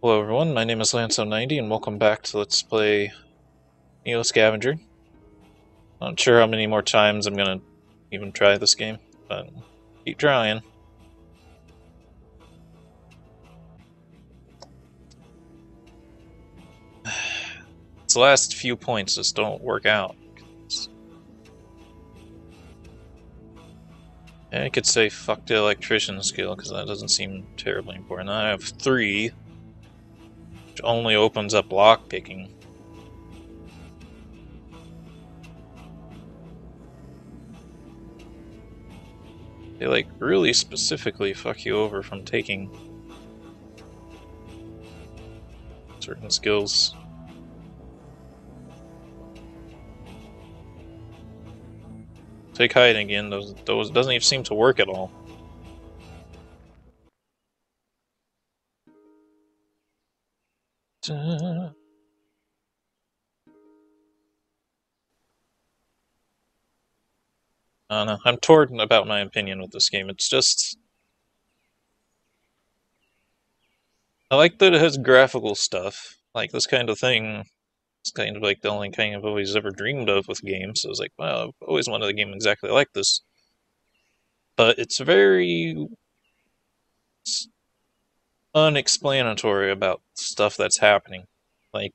Hello everyone, my name is Lanso90 and welcome back to Let's Play Scavenger. Not sure how many more times I'm gonna even try this game, but keep trying. These last few points just don't work out. I could say fuck the electrician skill because that doesn't seem terribly important. I have 3, which only opens up lock picking. They like really specifically fuck you over from taking certain skills. Take hiding again, those doesn't even seem to work at all. I don't know. I'm torn about my opinion with this game. It's just... I like that it has graphical stuff. Like, this kind of thing is kind of like the only kind I've always ever dreamed of with games. So I was like, wow, I've always wanted a game exactly like this. But it's very unexplanatory about stuff that's happening. Like,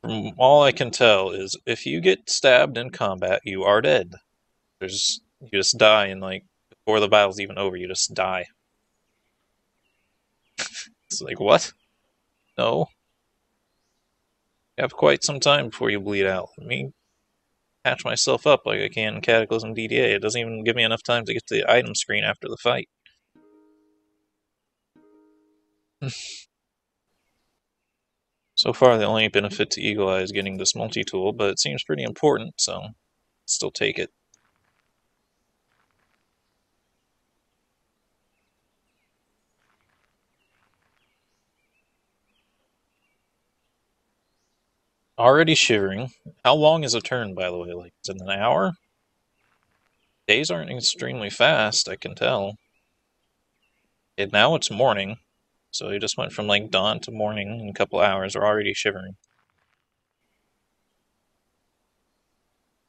from all I can tell is if you get stabbed in combat, you are dead. You just die, and like, before the battle's even over, you just die. It's like, what? No. You have quite some time before you bleed out. Let me patch myself up like I can in Cataclysm DDA. It doesn't even give me enough time to get to the item screen after the fight. So far, the only benefit to Eagle Eye is getting this multi-tool, but it seems pretty important, so still take it. Already shivering. How long is a turn, by the way? Like, is it an hour? Days aren't extremely fast, I can tell. And now it's morning, so he just went from like dawn to morning in a couple hours. We're already shivering.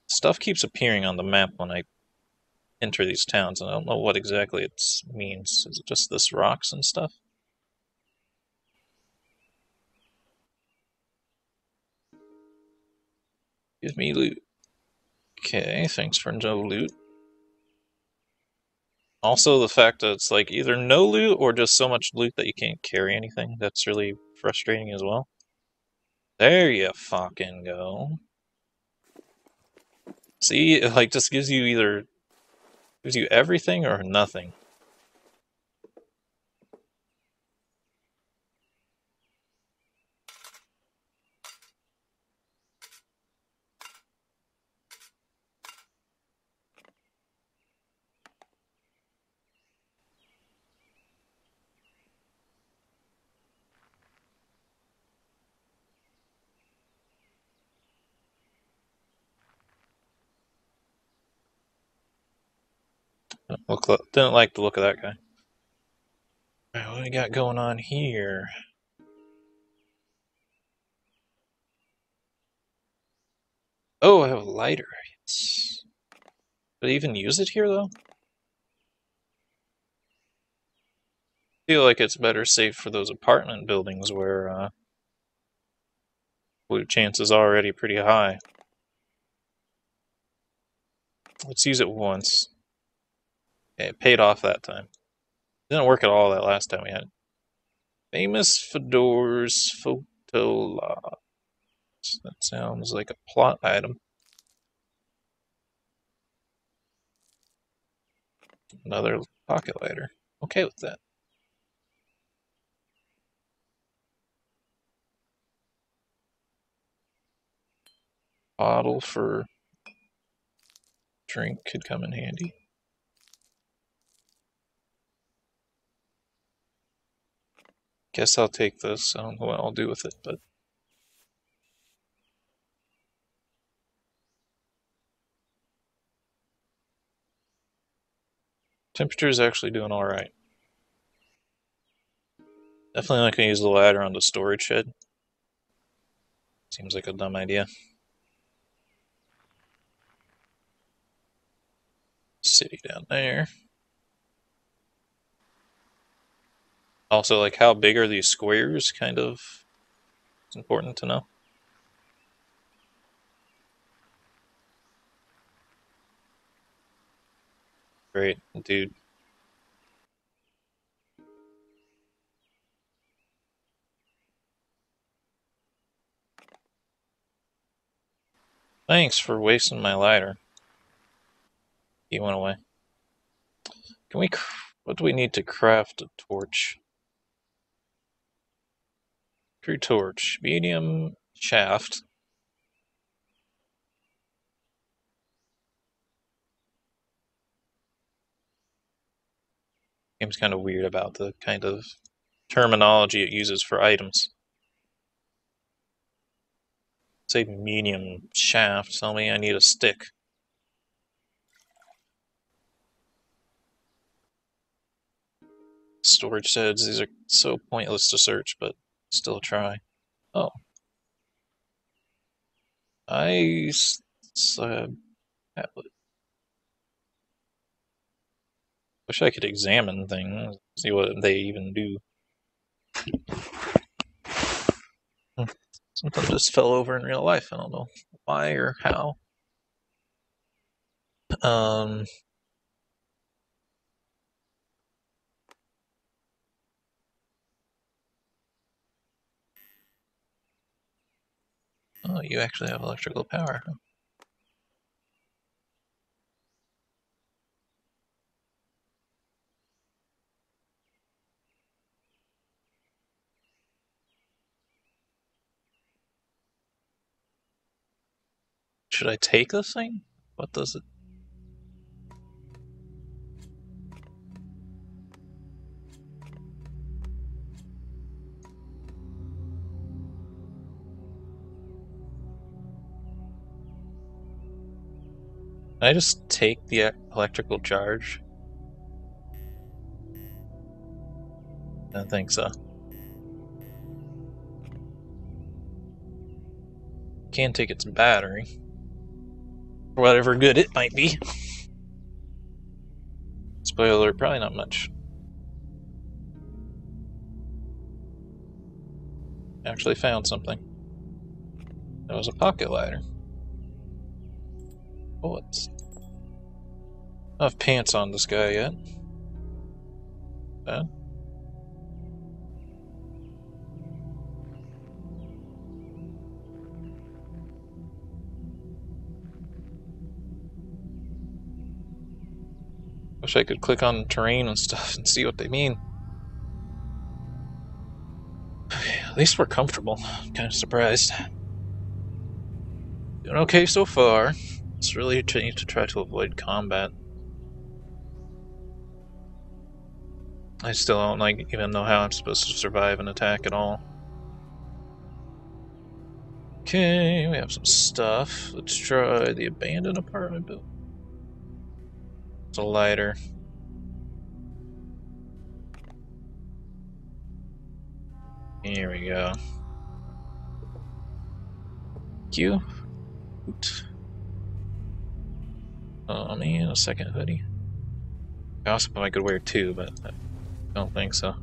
Stuff keeps appearing on the map when I enter these towns, and I don't know what exactly it means. Is it just this rocks and stuff? Give me loot. Okay, thanks for no loot. Also, the fact that it's like either no loot or just so much loot that you can't carry anything. That's really frustrating as well. There you fucking go. See, it like just gives you everything or nothing. Didn't like the look of that guy. Alright, what do we got going on here? Oh, I have a lighter. Yes. Did I even use it here, though? I feel like it's better safe for those apartment buildings where loot chance is already pretty high. Let's use it once. Okay, it paid off that time. Didn't work at all that last time we had it. Famous Fedor's photo logs. That sounds like a plot item. Another pocket lighter. Okay with that. Bottle for drink could come in handy. Guess I'll take this. I don't know what I'll do with it, but temperature is actually doing all right. Definitely not going to use the ladder on the storage shed. Seems like a dumb idea. City down there. Also, like, how big are these squares? Kind of, it's important to know. Great, dude. Thanks for wasting my lighter. He went away. Can we... What do we need to craft a torch? True torch. Medium shaft. Game's kind of weird about the kind of terminology it uses for items. Say medium shaft, tell me I need a stick. Storage sheds, these are so pointless to search, but still try. Oh. Tablet. Wish I could examine things, see what they even do. Something just fell over in real life, I don't know why or how. Oh, you actually have electrical power, huh? Should I take this thing? What does it... Can I just take the electrical charge? I don't think so. Can't take its battery. For whatever good it might be. Spoiler, probably not much. Actually found something. That was a pocket lighter. Bullets. I don't have pants on this guy yet. Bad. Wish I could click on terrain and stuff and see what they mean. At least we're comfortable. I'm kind of surprised. Doing okay so far. It's really need to try to avoid combat. I still don't even know how I'm supposed to survive an attack at all. Okay, we have some stuff. Let's try the abandoned apartment building. It's a lighter. Here we go. Q. Oot. Oh man, a second hoodie. Gossip I could wear two, but I don't think so.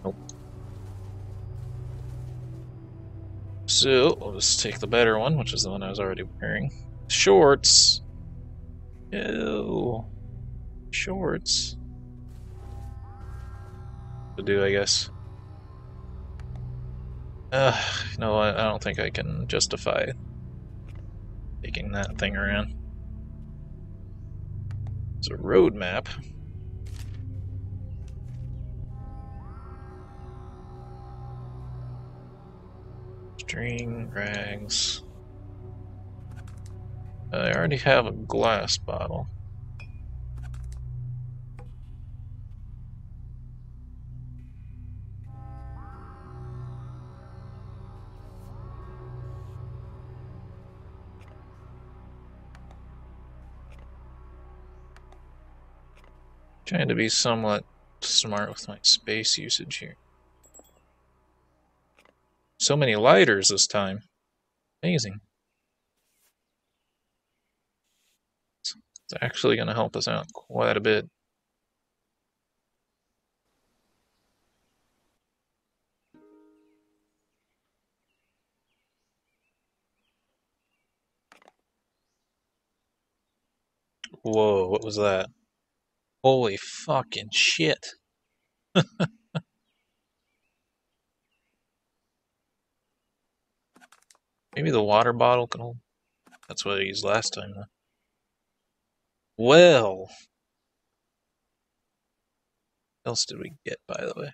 Nope. So, we'll just take the better one, which is the one I was already wearing. Shorts! Ew. Shorts. To do, I guess. No, I don't think I can justify taking that thing around. It's a road map. String, rags. I already have a glass bottle. Trying to be somewhat smart with my space usage here. So many lighters this time. Amazing. It's actually going to help us out quite a bit. Whoa, what was that? Holy fucking shit. Maybe the water bottle can hold. That's what I used last time, though. Well, what else did we get, by the way?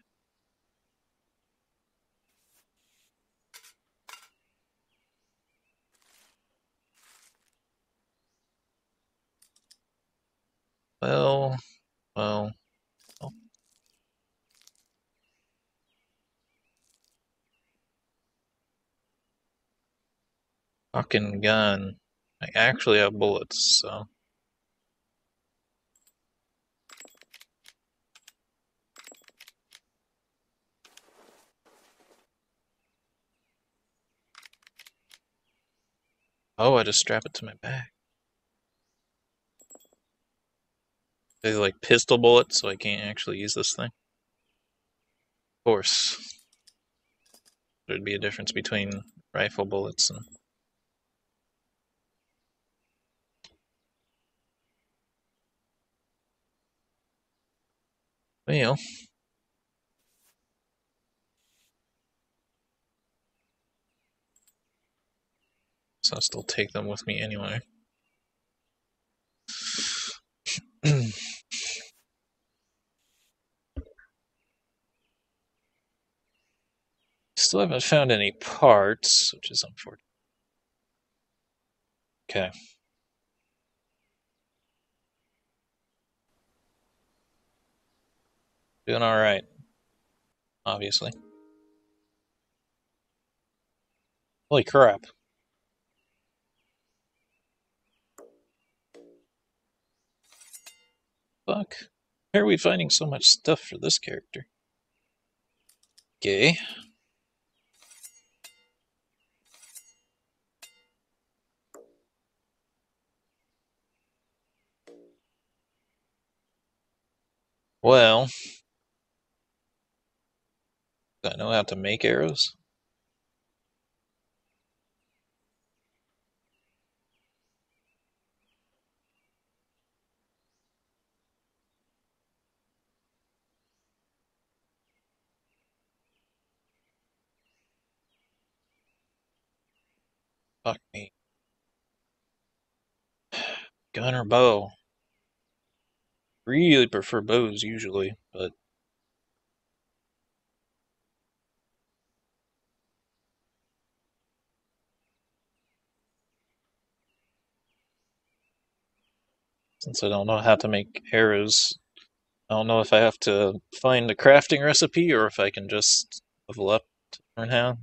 Well. Fucking gun. I actually have bullets, so. Oh, I just strap it to my back. They like pistol bullets, so I can't actually use this thing. Of course. There'd be a difference between rifle bullets and. Well. So I'll still take them with me anyway. Still haven't found any parts, which is unfortunate. Okay. Doing alright. Obviously. Holy crap. Fuck. Where are we finding so much stuff for this character? Okay. Well. Do I know how to make arrows? Fuck me. Gun or bow? Really prefer bows usually, but since I don't know how to make arrows, I don't know if I have to find a crafting recipe or if I can just level up to learn how.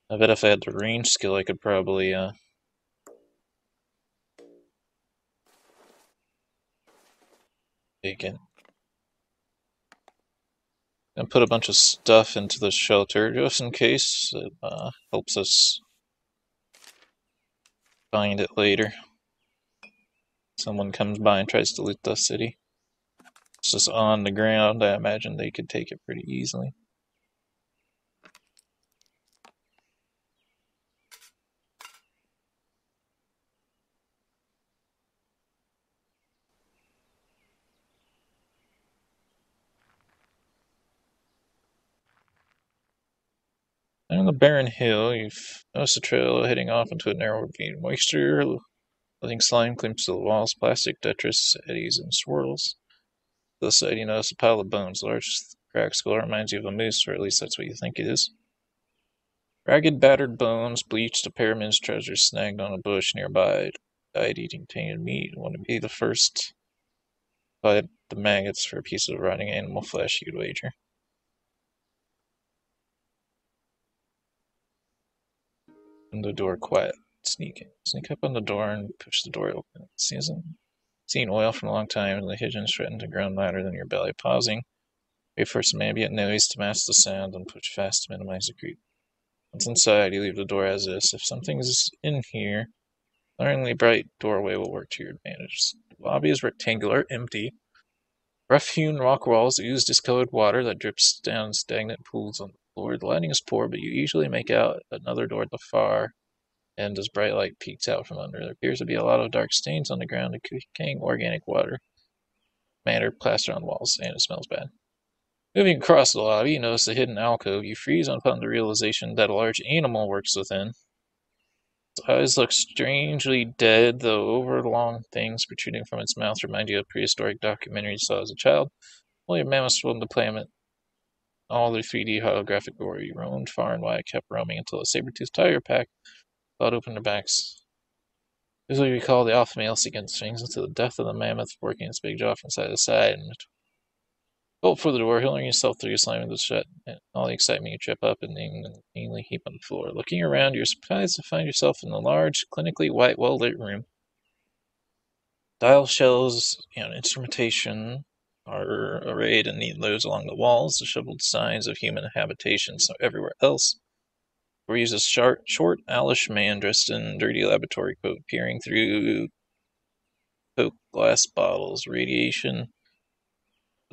I bet if I had the range skill, I could probably take it. And put a bunch of stuff into the shelter just in case it helps us find it later. Someone comes by and tries to loot the city. It's just on the ground. I imagine they could take it pretty easily. On the barren hill, you've noticed a trail heading off into a narrow ravine. Moisture, letting slime clings to the walls, plastic detritus eddies and swirls. To the side, you notice a pile of bones. Large cracked skull reminds you of a moose, or at least that's what you think it is. Ragged, battered bones, bleached, a pair of men's trousers snagged on a bush nearby. Died eating tainted meat. Want to be the first bite the maggots for a piece of rotting animal flesh, you'd wager. And the door quiet. Sneak up on the door and push the door open. Seen oil for a long time, and the pigeons threaten to groan louder than your belly. Pausing, wait for some ambient noise to mask the sound, and push fast to minimize the creep. Once inside, you leave the door as is. If something's in here, a glaringly bright doorway will work to your advantage. The lobby is rectangular, empty. Rough-hewn rock walls ooze discolored water that drips down stagnant pools on the floor. The lighting is poor, but you easily make out another door at the far end as bright light peeks out from under. There appears to be a lot of dark stains on the ground and decaying organic matter plastered on the walls, and it smells bad. Moving across the lobby, you notice a hidden alcove. You freeze upon the realization that a large animal works within. Its eyes look strangely dead, though overlong things protruding from its mouth remind you of prehistoric documentaries you saw as a child. Only a mammoth swarmed the planet. All the 3D holographic glory. You roamed far and wide, kept roaming until a saber-toothed tiger pack clawed open their backs. Visually recall the alpha male sequence swings into the depth of the mammoth, working its big jaw from side to side, and bolt for the door, hurling yourself through, slamming the shut. And all the excitement, you trip up and inanely heap on the floor. Looking around, you're surprised to find yourself in a large, clinically white, well-lit room. Dial shells and instrumentation are arrayed in neat rows along the walls, disheveled signs of human habitation so everywhere else. Where you use a short, owlish man dressed in dirty laboratory coat, peering through Coke glass bottles. Radiation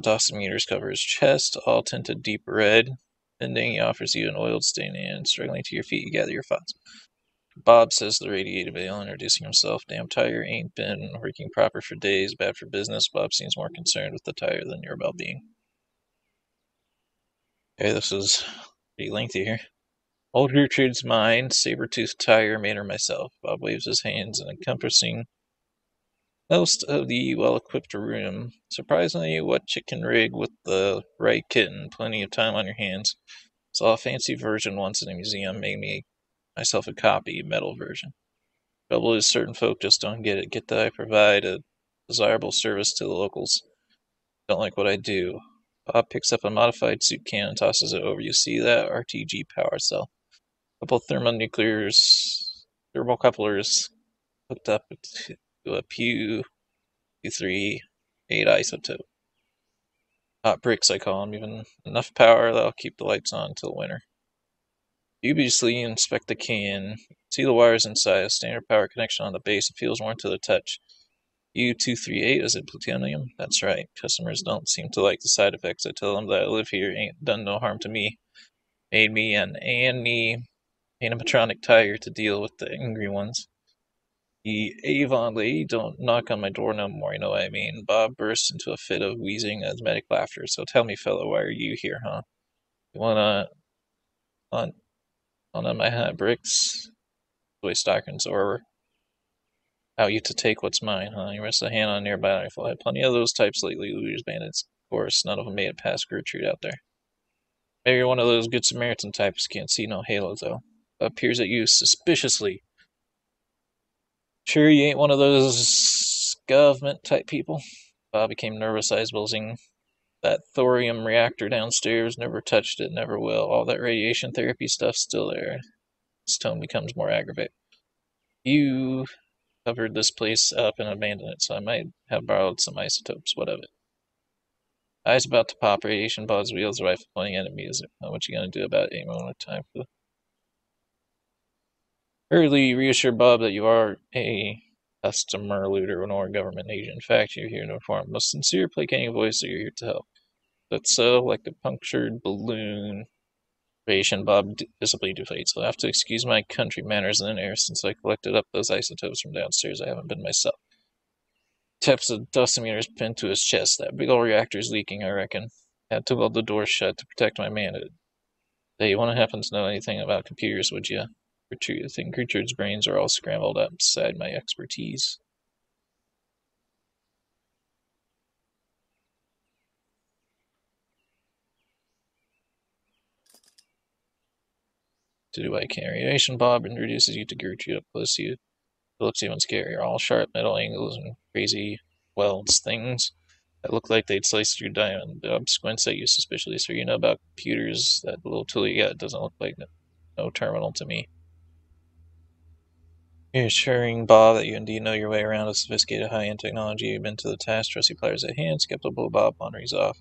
dosimeters cover his chest, all tinted deep red. Bending, he offers you an oiled stain, and struggling to your feet, you gather your thoughts. Bob, says the radiated male, introducing himself. Damn tire ain't been working proper for days, bad for business. Bob seems more concerned with the tire than your well-being. Okay, this is pretty lengthy here. Old Gertrude's mine, saber-toothed tire, made her myself. Bob waves his hands, encompassing most of the well-equipped room. Surprisingly, what chicken rig with the right kitten? Plenty of time on your hands. Saw a fancy version once in a museum, made me myself a copy, metal version. Trouble is, certain folk just don't get it. Get that I provide a desirable service to the locals. Don't like what I do. Bob picks up a modified soup can and tosses it over. You see that? RTG power cell. Couple thermocouplers hooked up to a Q3 8 isotope. Hot bricks, I call them. Even enough power that'll keep the lights on until winter. Dubiously inspect the can. See the wires inside. A standard power connection on the base. It feels warm to the touch. U238, is it plutonium? That's right. Customers don't seem to like the side effects. I tell them that I live here, ain't done no harm to me. Made me an animatronic tire to deal with the angry ones. The Avon lady don't knock on my door no more, you know what I mean? Bob bursts into a fit of wheezing asthmatic laughter. So tell me, fellow, why are you here, huh? You wanna on my hot bricks? Boy Stockings, or how you to take what's mine, huh? You rest a hand on a nearby rifle. I had plenty of those types lately, looters, bandits. Of course, none of them made it past Gertrude out there. Maybe you're one of those good Samaritan types. Can't see no halo, though. Peers at you suspiciously. Sure you ain't one of those government type people? Bob became nervous, eyes bulging. That thorium reactor downstairs, never touched it, never will. All that radiation therapy stuff's still there. His tone becomes more aggravated. You covered this place up and abandoned it, so I might have borrowed some isotopes. What of it? Eyes about to pop, radiation bugs, wheels, rifle pointing at music. What you gonna do about it? Any moment of time for the... Hurriedly reassure Bob that you are a customer looter nor government agent. In fact, you're here to inform most sincere, placating voice that you're here to help. But so, like a punctured balloon, radiation Bob visibly deflates. I'll have to excuse my country manners in air since I collected up those isotopes from downstairs. I haven't been myself. Taps the dosimeters pinned to his chest. That big old reactor's leaking, I reckon. Had to weld the door shut to protect my manhood. Hey, you wouldn't happen to know anything about computers, would you? I think Gertrude's brains are all scrambled up beside my expertise. To do I can. Radiation Bob introduces you to Gertrude up close to you. It looks even scarier. All sharp metal angles and crazy welds things that look like they'd slice through diamond. Bob squints at you suspiciously. So you know about computers? That little tool you got doesn't look like no terminal to me. You're assuring Bob that you indeed know your way around a sophisticated high-end technology. You've been to the task, trusty pliers at hand. Skeptical Bob wanders off,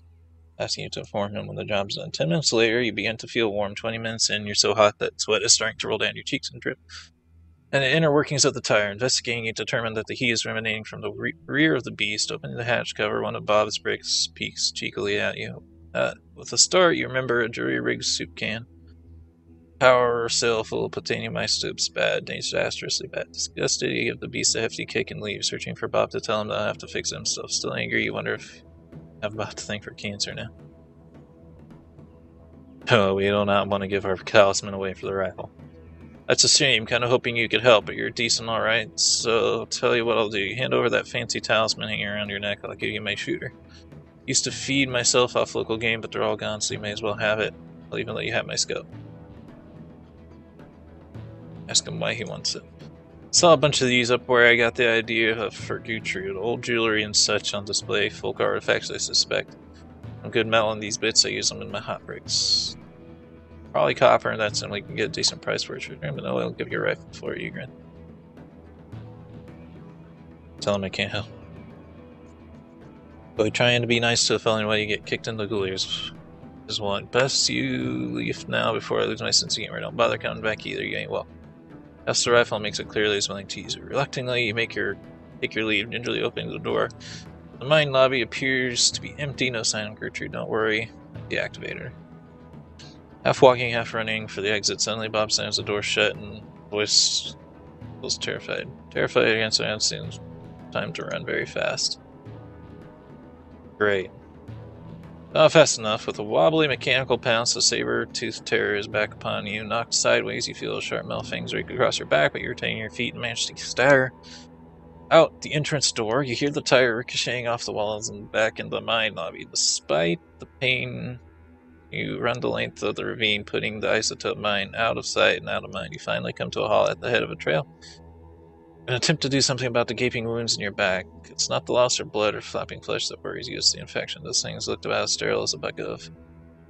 asking you to inform him when the job's done. 10 minutes later, you begin to feel warm. 20 minutes in, you're so hot that sweat is starting to roll down your cheeks and drip. And the inner workings of the tire. Investigating, you determine that the heat is emanating from the rear of the beast. Opening the hatch cover, one of Bob's bricks peeks cheekily at you. With a start, you remember a jury-rigged soup can. Power cell full of plutonium isotopes. Bad, disastrously bad. Disgusted, you give the beast a hefty kick and leave, searching for Bob to tell him that I have to fix it himself. Still angry, you wonder if I'm about to think for cancer now. Oh, we do not want to give our talisman away for the rifle. That's a shame, kind of hoping you could help, but you're decent alright, so I'll tell you what I'll do. You hand over that fancy talisman hanging around your neck, I'll give you my shooter. Used to feed myself off local game, but they're all gone, so you may as well have it. I'll even let you have my scope. Ask him why he wants it. Saw a bunch of these up where I got the idea for Gertrude. Old jewelry and such on display, folk artifacts I suspect. Some good metal in these bits, I use them in my hot bricks. Probably copper, and that's when we can get a decent price for it. But no, I'll give you a rifle for you, Grin. Tell him I can't help. But trying to be nice to a felon while you get kicked in the ghoulies is one. Best you leave now before I lose my sense of humor. Don't bother coming back either, you ain't welcome. That's the rifle makes it clearly he's willing to use it. Reluctantly, you take your leave, gingerly opening the door. The mine lobby appears to be empty, no sign of Gertrude. Don't worry, deactivate her. Half walking, half running for the exit. Suddenly, Bob slams the door shut and voice feels terrified. Terrified against the seems time to run very fast. Great. Not fast enough. With a wobbly mechanical pounce, the saber-toothed terror is back upon you. Knocked sideways, you feel a sharp metal fangs rake across your back, but you're retaining your feet and manage to stagger out the entrance door. You hear the tire ricocheting off the walls and back into the mine lobby. Despite the pain, you run the length of the ravine, putting the isotope mine out of sight and out of mind. You finally come to a halt at the head of a trail and attempt to do something about the gaping wounds in your back. It's not the loss of blood or flapping flesh that worries you, it's the infection. Those things looked about as sterile as a bucket of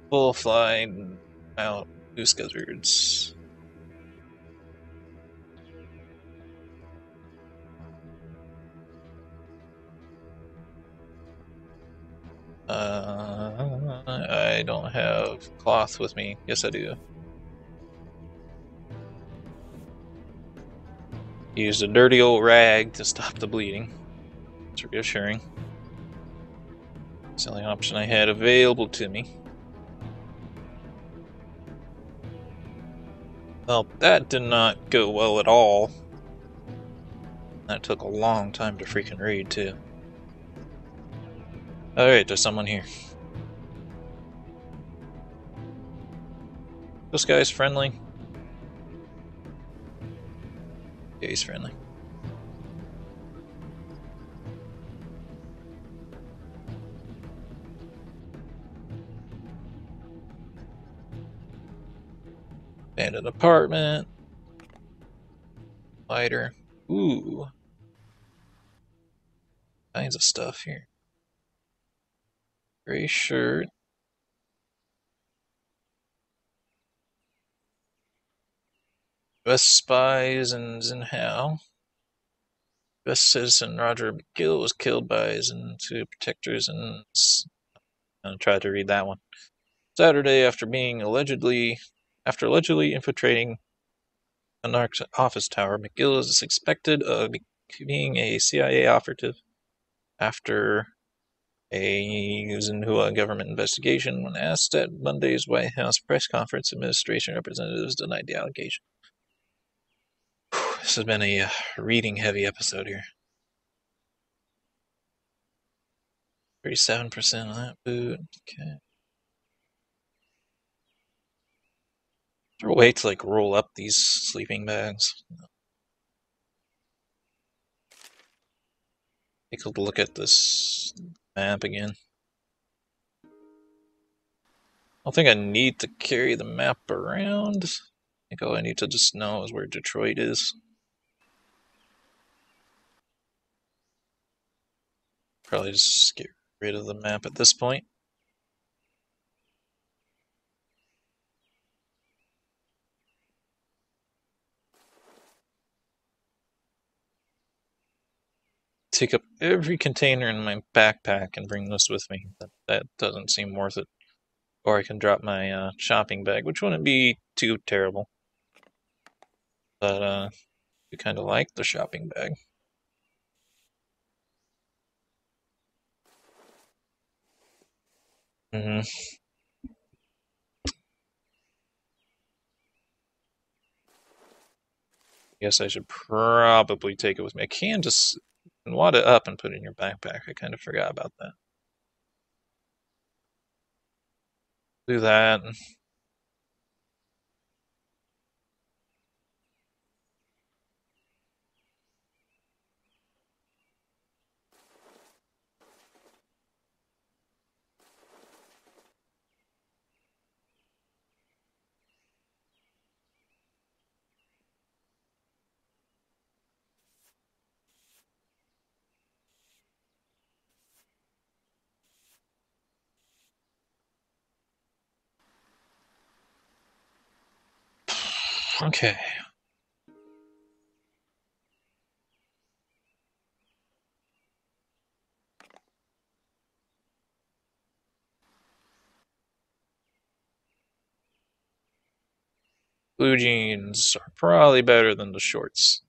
full-flying out goose gizzards. I don't have cloth with me. Yes, I do. Used a dirty old rag to stop the bleeding. It's reassuring. It's the only option I had available to me. Well, that did not go well at all. That took a long time to freaking read, too. Alright, there's someone here. This guy's friendly. Yeah, he's friendly. Abandoned apartment. Lighter. Ooh. Kinds of stuff here. Gray shirt. Best spies in Zinhao. Best citizen Roger McGill was killed by his two protectors and I'm gonna try to read that one. Saturday, after allegedly infiltrating a narc's office tower, McGill is suspected of being a CIA operative after a Xinhua government investigation. When asked at Monday's White House press conference, administration representatives denied the allegation. This has been a reading-heavy episode here. 37% on that boot. Okay. Is there a way to like roll up these sleeping bags? Take a look at this map again. I don't think I need to carry the map around. I think all I need to just know is where Detroit is. Probably just get rid of the map at this point. take up every container in my backpack and bring this with me. That doesn't seem worth it. Or I can drop my shopping bag, which wouldn't be too terrible. But I kind of like the shopping bag. Mm-hmm. Guess I should probably take it with me. I can just wad it up and put it in your backpack. I kind of forgot about that. Do that. Okay. Blue jeans are probably better than the shorts.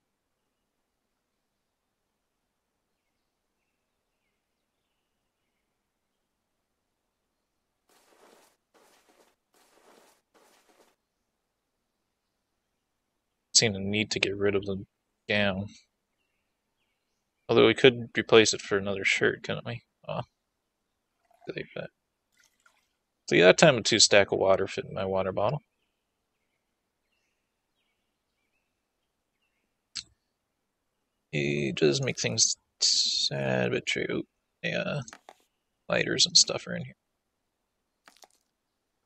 Seem to need to get rid of the gown. Although we could replace it for another shirt, couldn't we? Oh, delete that. So yeah, that time a 2 stack of water fit in my water bottle. It does make things sad but true. Yeah, lighters and stuff are in here.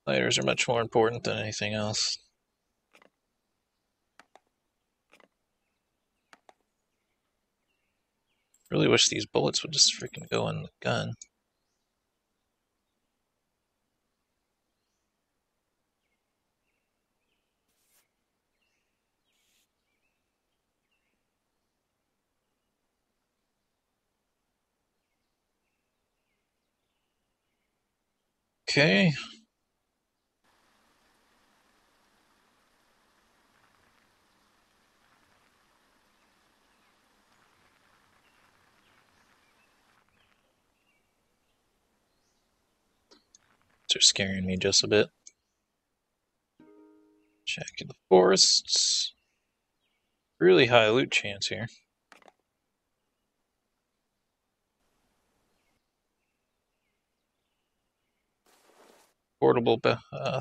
Lighters are much more important than anything else. Really wish these bullets would just freaking go in the gun. Okay. They're scaring me just a bit. Check in the forests. Really high loot chance here. Portable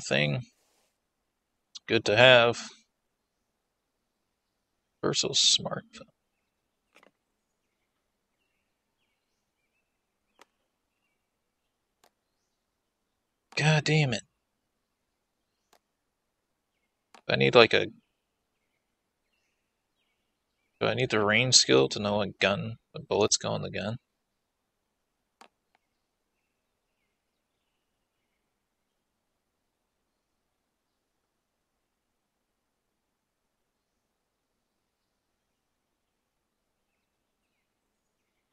thing. Good to have. Versal smartphone. God damn it. I need like a... Do I need the range skill to know what bullets go in the gun?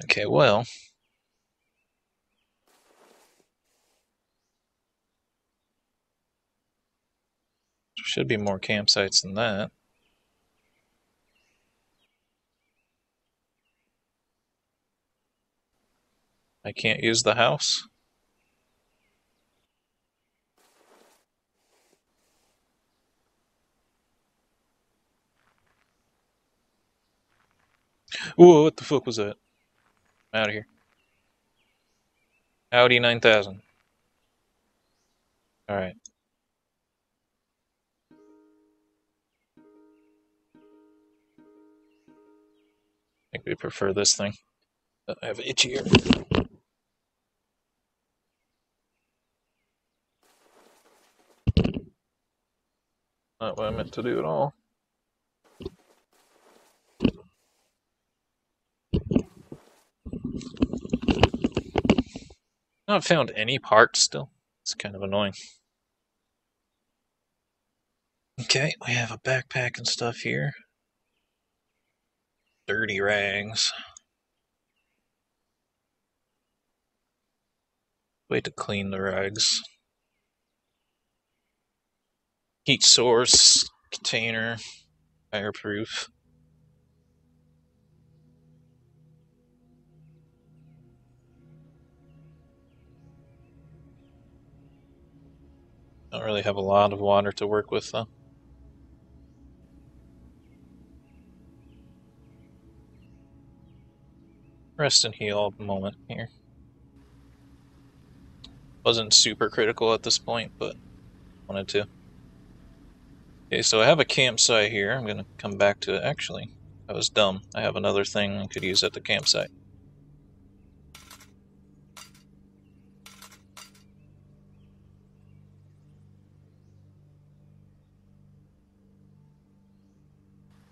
Okay, well. There should be more campsites than that. I can't use the house? Whoa, what the fuck was that? I'm out of here. Audi 9000. Alright. I think we prefer this thing. I have itchy ear. Not what I meant to do at all. Not found any parts still. It's kind of annoying. Okay, we have a backpack and stuff here. Dirty rags. Wait to clean the rags. Heat source, container, fireproof. Don't really have a lot of water to work with though. Rest and heal a moment here. Wasn't super critical at this point, but wanted to. Okay, so I have a campsite here. I'm gonna come back to it. Actually, I was dumb. I have another thing I could use at the campsite.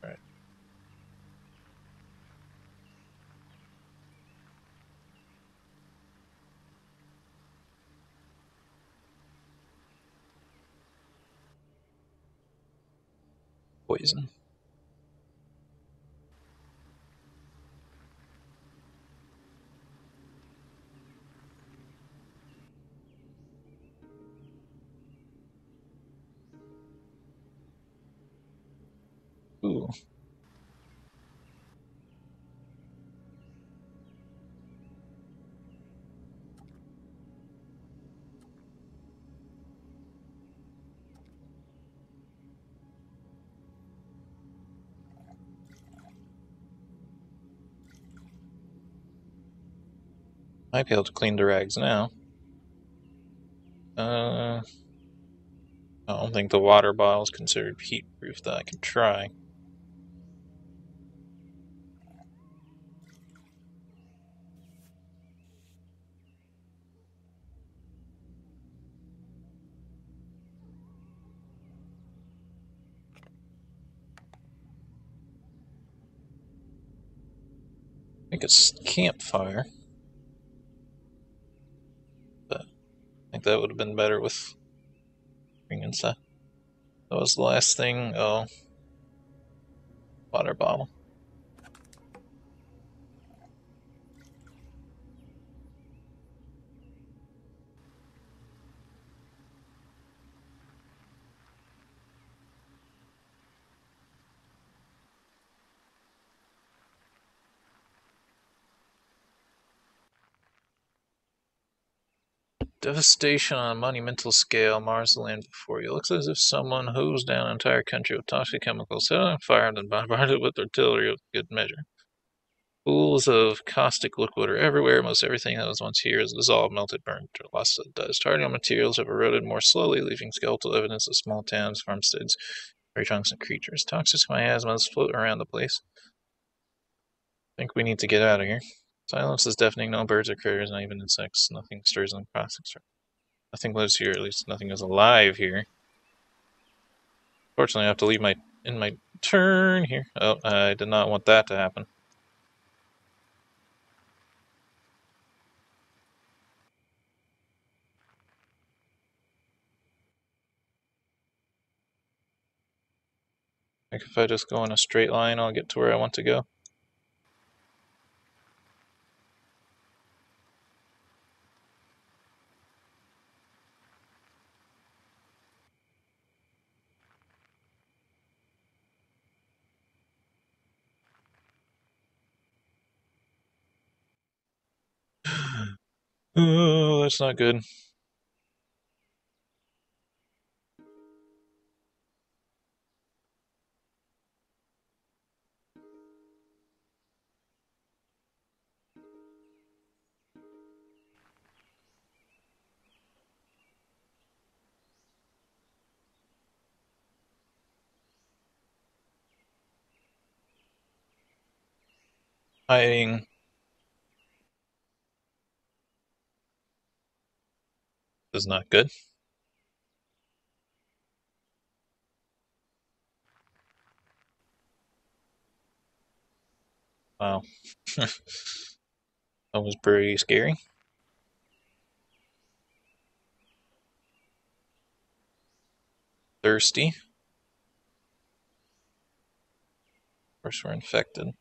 All right. Poison. Ooh. Might be able to clean the rags now. I don't think the water bottle is considered heat-proof, though I can try. Make a campfire. But I think that would have been better with bringing stuff. That was the last thing. Oh, water bottle. Devastation on a monumental scale mars the land before you. It looks as if someone hosed down an entire country with toxic chemicals, set on fire, and bombarded it with artillery of good measure. Pools of caustic liquid are everywhere. Most everything that was once here is dissolved, melted, burned, or lost to the dust. Targeting materials have eroded more slowly, leaving skeletal evidence of small towns, farmsteads, tree trunks, and creatures. Toxic miasmas float around the place. I think we need to get out of here. Silence is deafening. No birds or critters, not even insects. Nothing stirs in the process. Nothing lives here. At least nothing is alive here. Fortunately, I have to leave my turn here. Oh, I did not want that to happen. Like if I just go in a straight line, I'll get to where I want to go. Oh, that's not good. Hiding is not good. Wow. That was pretty scary. Thirsty. Of course, we're infected.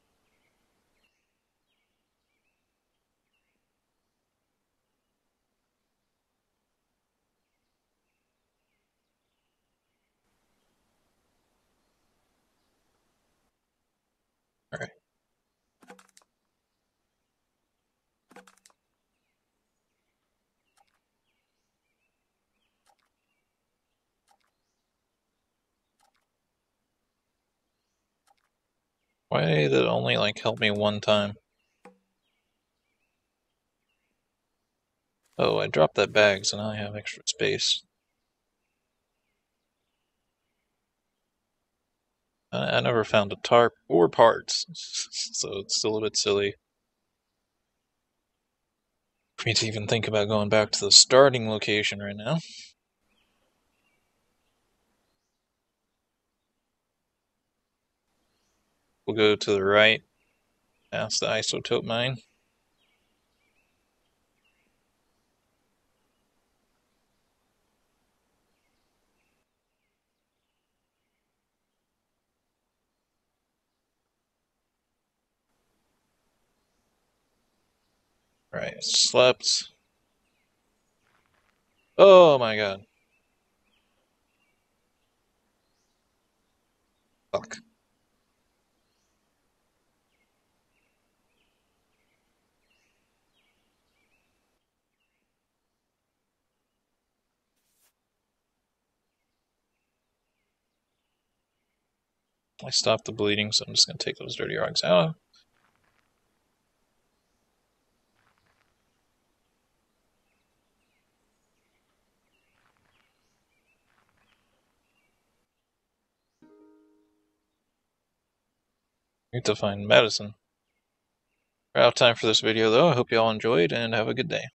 Why did it only, like, help me one time? Oh, I dropped that bag, so now I have extra space. I never found a tarp or parts, so it's still a bit silly for me to even think about going back to the starting location right now. We'll go to the right, past the isotope mine. Right, slept. Oh my god. Fuck. I stopped the bleeding, so I'm just gonna take those dirty rocks out. Need to find medicine. We're out of time for this video, though. I hope you all enjoyed, and have a good day.